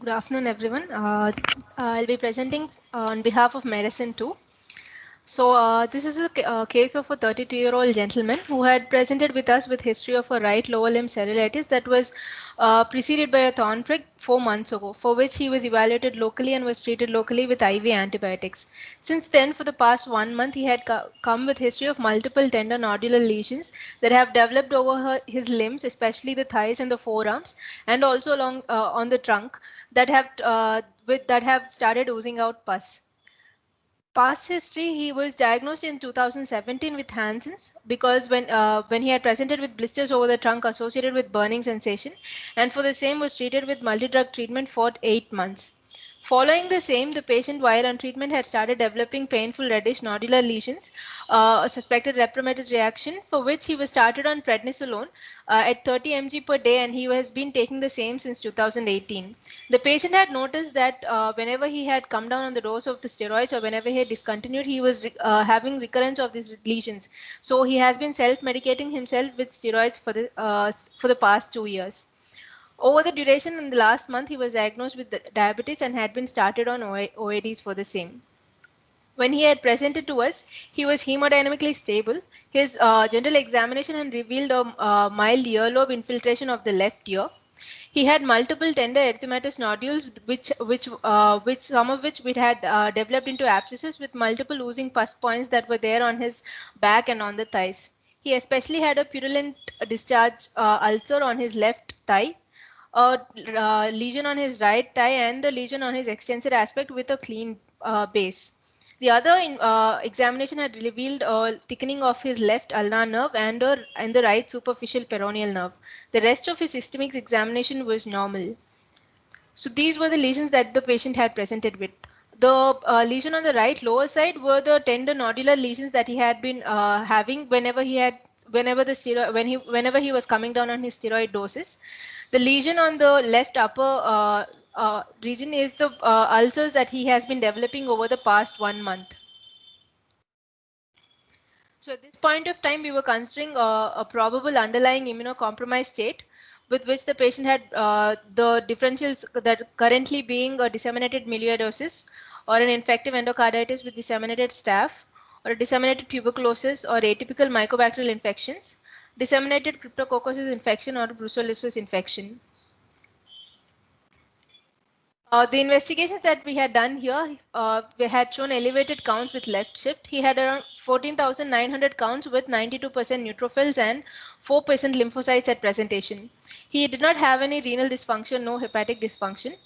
Good afternoon, everyone. I'll be presenting on behalf of Medicine 2. So this is a case of a 32-year-old gentleman who had presented with us with history of a right lower limb cellulitis that was preceded by a thorn prick 4 months ago, for which he was evaluated locally and was treated locally with IV antibiotics. Since then, for the past 1 month, he had come with history of multiple tender nodular lesions that have developed over his limbs, especially the thighs and the forearms, and also along on the trunk that have started oozing out pus. Past history, he was diagnosed in 2017 with Hansen's because when he had presented with blisters over the trunk associated with burning sensation, and for the same was treated with multi-drug treatment for 8 months. Following the same, the patient while on treatment had started developing painful reddish nodular lesions, a suspected repromatous reaction for which he was started on prednisolone at 30 mg per day, and he has been taking the same since 2018. The patient had noticed that whenever he had come down on the dose of the steroids or whenever he had discontinued, he was having recurrence of these lesions. So he has been self-medicating himself with steroids for the past 2 years. Over the duration in the last month, he was diagnosed with diabetes and had been started on OADs for the same. When he had presented to us, he was hemodynamically stable. His general examination had revealed a mild earlobe infiltration of the left ear. He had multiple tender erythematous nodules, which some of which had developed into abscesses with multiple oozing pus points that were there on his back and on the thighs. He especially had a purulent discharge ulcer on his left thigh, a lesion on his right thigh, and the lesion on his extensor aspect with a clean base. The other examination had revealed a thickening of his left ulnar nerve and the right superficial peroneal nerve. The rest of his systemic examination was normal. So these were the lesions that the patient had presented with. The lesion on the right lower side were the tender nodular lesions that he had been having whenever he was coming down on his steroid doses. The lesion on the left upper region is the ulcers that he has been developing over the past 1 month. So at this point of time, we were considering a probable underlying immunocompromised state with which the patient had the differentials that currently being a disseminated melioidosis or an infective endocarditis with disseminated staph or a disseminated tuberculosis or atypical mycobacterial infections, disseminated cryptococcosis infection or brucellosis infection. The investigations that we had done here, we had shown elevated counts with left shift. He had around 14,900 counts with 92% neutrophils and 4% lymphocytes at presentation. He did not have any renal dysfunction, no hepatic dysfunction.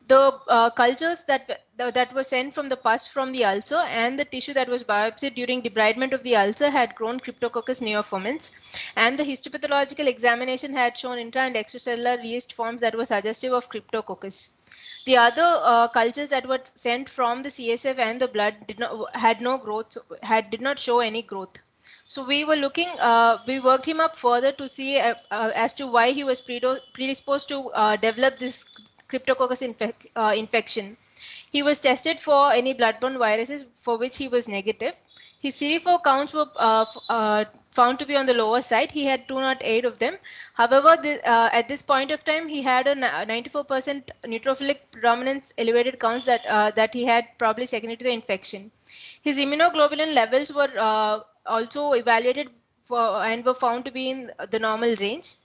The cultures that were sent from the pus from the ulcer and the tissue that was biopsied during debridement of the ulcer had grown Cryptococcus neoformans, and the histopathological examination had shown intra and extracellular yeast forms that were suggestive of Cryptococcus. The other cultures that were sent from the CSF and the blood did not show any growth. So we were we worked him up further to see as to why he was predisposed to develop this Cryptococcus infection. He was tested for any bloodborne viruses for which he was negative. His CD4 counts were found to be on the lower side. He had 208 of them. However, at this point of time, he had a 94% neutrophilic predominance elevated counts that he had probably secondary to the infection. His immunoglobulin levels were also evaluated and were found to be in the normal range.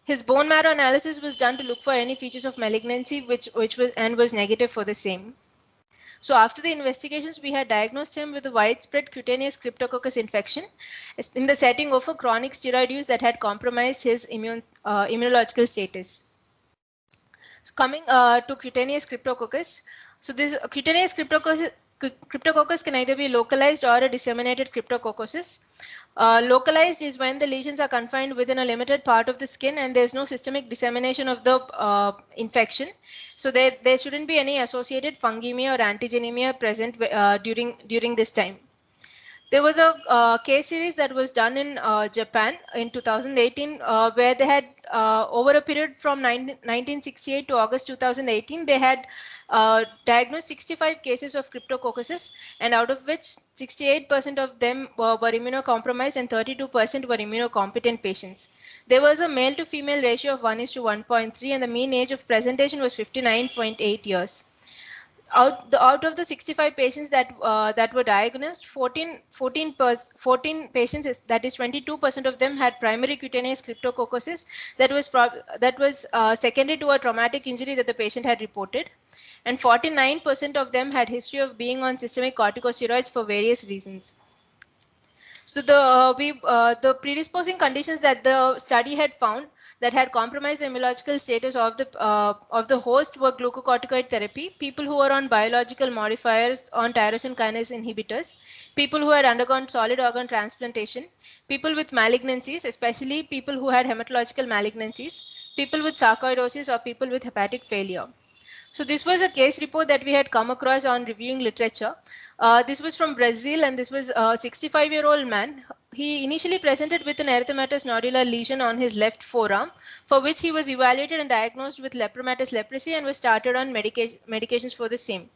His bone marrow analysis was done to look for any features of malignancy, which was negative for the same. So after the investigations, we had diagnosed him with a widespread cutaneous Cryptococcus infection in the setting of a chronic steroid use that had compromised his immunological status. So coming to cutaneous Cryptococcus, so this cutaneous Cryptococcus can either be localized or a disseminated Cryptococcosis. Localized is when the lesions are confined within a limited part of the skin and there's no systemic dissemination of the infection. So there shouldn't be any associated fungemia or antigenemia present during this time. There was a case series that was done in Japan in 2018, where they had over a period from 1968 to August 2018, they had diagnosed 65 cases of cryptococcosis, and out of which 68% of them were immunocompromised and 32% were immunocompetent patients. There was a male to female ratio of 1:1.3, and the mean age of presentation was 59.8 years. Out of the 65 patients that were diagnosed, 14 patients, that is 22% of them, had primary cutaneous cryptococcosis that was secondary to a traumatic injury that the patient had reported, and 49% of them had history of being on systemic corticosteroids for various reasons. So the predisposing conditions that the study had found that had compromised the immunological status of the host were glucocorticoid therapy, people who were on biological modifiers on tyrosine kinase inhibitors, people who had undergone solid organ transplantation, people with malignancies, especially people who had hematological malignancies, people with sarcoidosis, or people with hepatic failure. So this was a case report that we had come across on reviewing literature. This was from Brazil, and this was a 65-year-old man. He initially presented with an erythematous nodular lesion on his left forearm, for which he was evaluated and diagnosed with lepromatous leprosy and was started on medications for the same.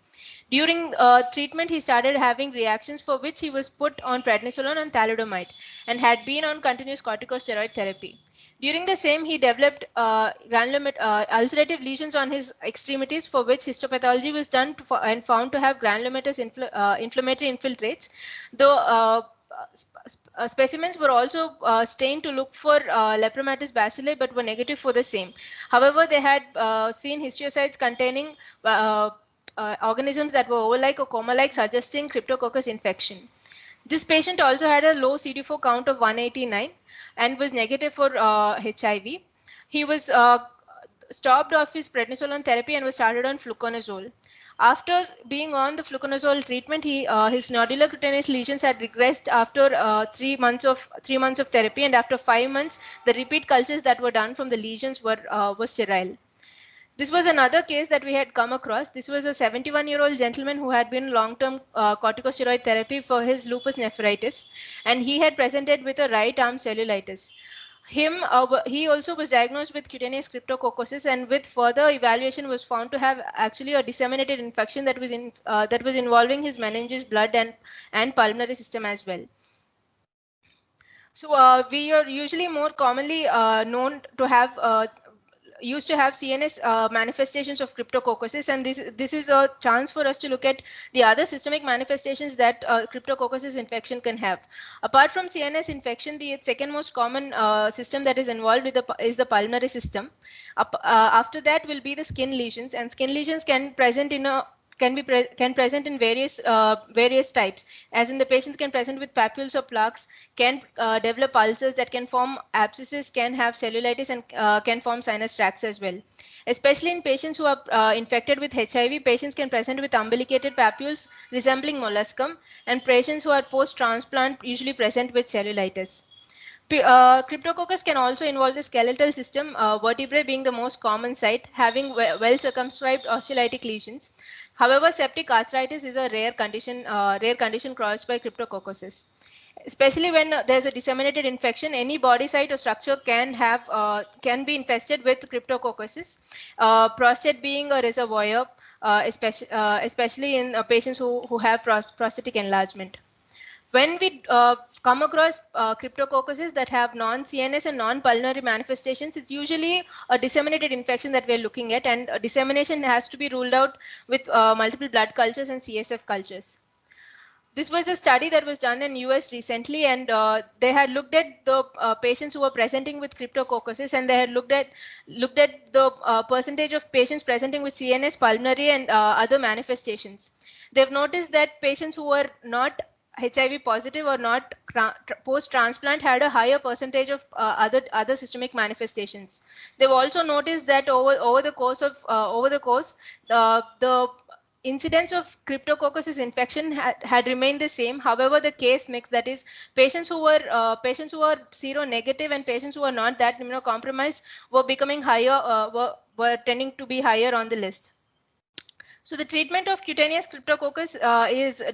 During treatment, he started having reactions for which he was put on prednisolone and thalidomide and had been on continuous corticosteroid therapy. During the same, he developed ulcerative lesions on his extremities, for which histopathology was done and found to have granulomatous inflammatory infiltrates. Though specimens were also stained to look for lepromatous bacilli, but were negative for the same. However, they had seen histiocytes containing organisms that were over-like or coma-like, suggesting Cryptococcus infection. This patient also had a low CD4 count of 189 and was negative for HIV. He was stopped off his prednisolone therapy and was started on fluconazole. After being on the fluconazole treatment, his nodular cutaneous lesions had regressed after 3 months of therapy, and after 5 months, the repeat cultures that were done from the lesions were sterile. This was another case that we had come across. This was a 71-year-old gentleman who had been long-term corticosteroid therapy for his lupus nephritis, and he had presented with a right arm cellulitis. He also was diagnosed with cutaneous cryptococcosis, and with further evaluation was found to have actually a disseminated infection that was involving his meninges, blood, and pulmonary system as well. So we are usually more commonly known to have used to have CNS manifestations of cryptococcosis, and this is a chance for us to look at the other systemic manifestations that cryptococcosis infection can have. Apart from CNS infection, the second most common system that is involved is the pulmonary system. After that will be the skin lesions, and skin lesions can present in a can present in various types, as in the patients can present with papules or plaques, can develop ulcers that can form abscesses, can have cellulitis, and can form sinus tracts as well. Especially in patients who are infected with HIV, patients can present with umbilicated papules resembling molluscum, and patients who are post-transplant usually present with cellulitis. Cryptococcus can also involve the skeletal system, vertebrae being the most common site, having well circumscribed osteolytic lesions. However, septic arthritis is a rare condition caused by cryptococcosis. Especially when there's a disseminated infection, any body site or structure can be infested with cryptococcosis. Prostate being a reservoir, especially in patients who have prostatic enlargement. When we come across cryptococcosis that have non-CNS and non-pulmonary manifestations, it's usually a disseminated infection that we're looking at, and dissemination has to be ruled out with multiple blood cultures and CSF cultures. This was a study that was done in US recently, and they had looked at the patients who were presenting with cryptococcosis, and they had looked at the percentage of patients presenting with CNS, pulmonary, and other manifestations. They've noticed that patients who were not HIV positive or not post-transplant had a higher percentage of other systemic manifestations. They've also noticed that over the course, the incidence of cryptococcosis infection had remained the same. However, the case mix, that is, patients who were seronegative and patients who were not that immunocompromised, were becoming higher, were tending to be higher on the list. So the treatment of cutaneous cryptococcus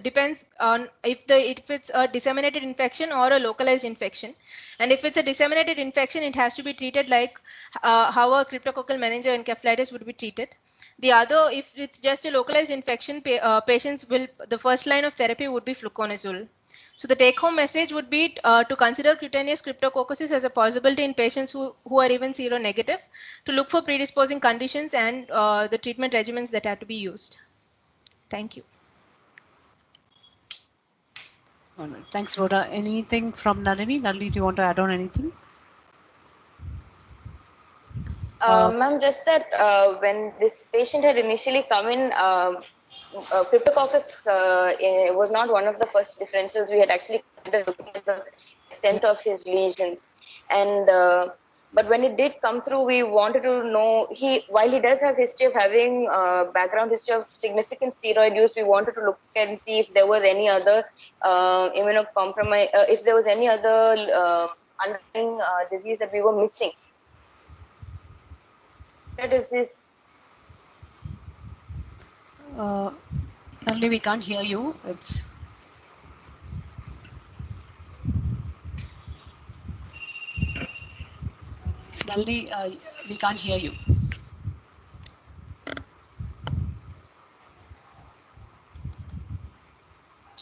depends on if it's a disseminated infection or a localized infection, and if it's a disseminated infection, it has to be treated like how a cryptococcal meningoencephalitis would be treated. The other, if it's just a localized infection, patients will, the first line of therapy would be fluconazole. So the take-home message would be to consider cutaneous cryptococcosis as a possibility in patients who are even seronegative, to look for predisposing conditions and the treatment regimens that have to be used. Thank you. All right. Thanks, Rhoda. Anything from Nalini? Nalini, do you want to add on anything? Ma'am, just that when this patient had initially come in, Cryptococcus was not one of the first differentials we had actually considered looking at the extent of his lesions. And but when it did come through, we wanted to know, while he does have history of having background history of significant steroid use, we wanted to look and see if there were any other immunocompromise, if there was any other underlying disease that we were missing. What is this? Nalini, we can't hear you. It's Nalini, we can't hear you.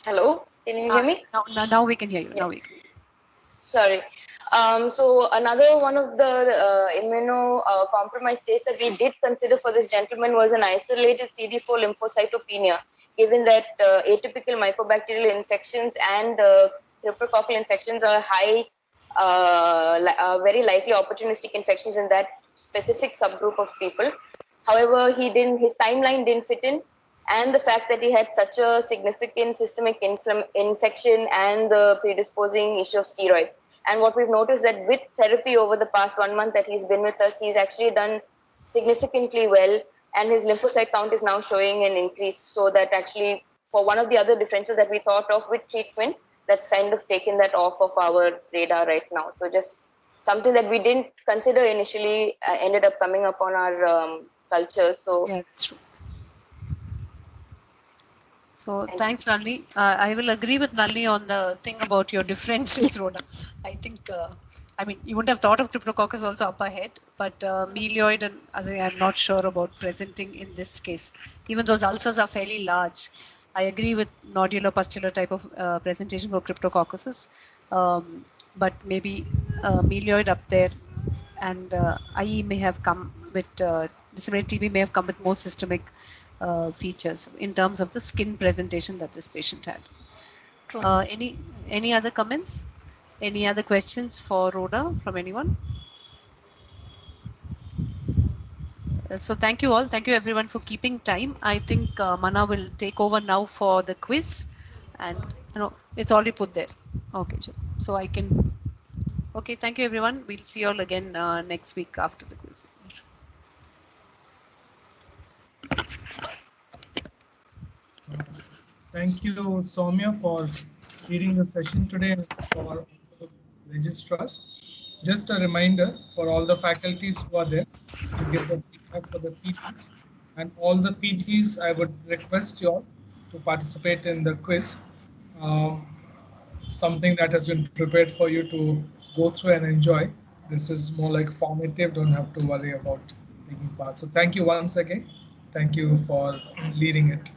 Hello, can you hear me? Now we can hear you. Yeah. Now we can. Sorry. So another one of the immunocompromised states that we did consider for this gentleman was an isolated CD4 lymphocytopenia, given that atypical mycobacterial infections and cryptococcal infections are very likely opportunistic infections in that specific subgroup of people. However, his timeline didn't fit in, and the fact that he had such a significant systemic infection and the predisposing issue of steroids. And what we've noticed that with therapy over the past 1 month that he's been with us, he's actually done significantly well, and his lymphocyte count is now showing an increase. So that actually, for one of the other differences that we thought of with treatment, that's kind of taken that off of our radar right now. So just something that we didn't consider initially ended up coming up on our culture. So yeah, that's true. So thanks, Nalini. I will agree with Nalini on the thing about your differentials, Rhoda. I think, I mean, you wouldn't have thought of Cryptococcus also up ahead, but melioid and I'm not sure about presenting in this case. Even those ulcers are fairly large. I agree with nodular pustular type of presentation for Cryptococcuses, but maybe melioid up there, and IE may have come with disseminated TB may have come with more systemic features in terms of the skin presentation that this patient had. Any other comments? Any other questions for Rhoda from anyone? So thank you all. Thank you everyone for keeping time. I think Mana will take over now for the quiz, and it's already put there. Okay, sure. So I can. Okay, thank you everyone. We'll see you all again next week after the quiz. Thank you, Soumya, for leading the session today and for the registrars. Just a reminder for all the faculties who are there to give the feedback for the PGs. And all the PGs, I would request you all to participate in the quiz. Something that has been prepared for you to go through and enjoy. This is more like formative, don't have to worry about taking part. So thank you once again. Thank you for leading it.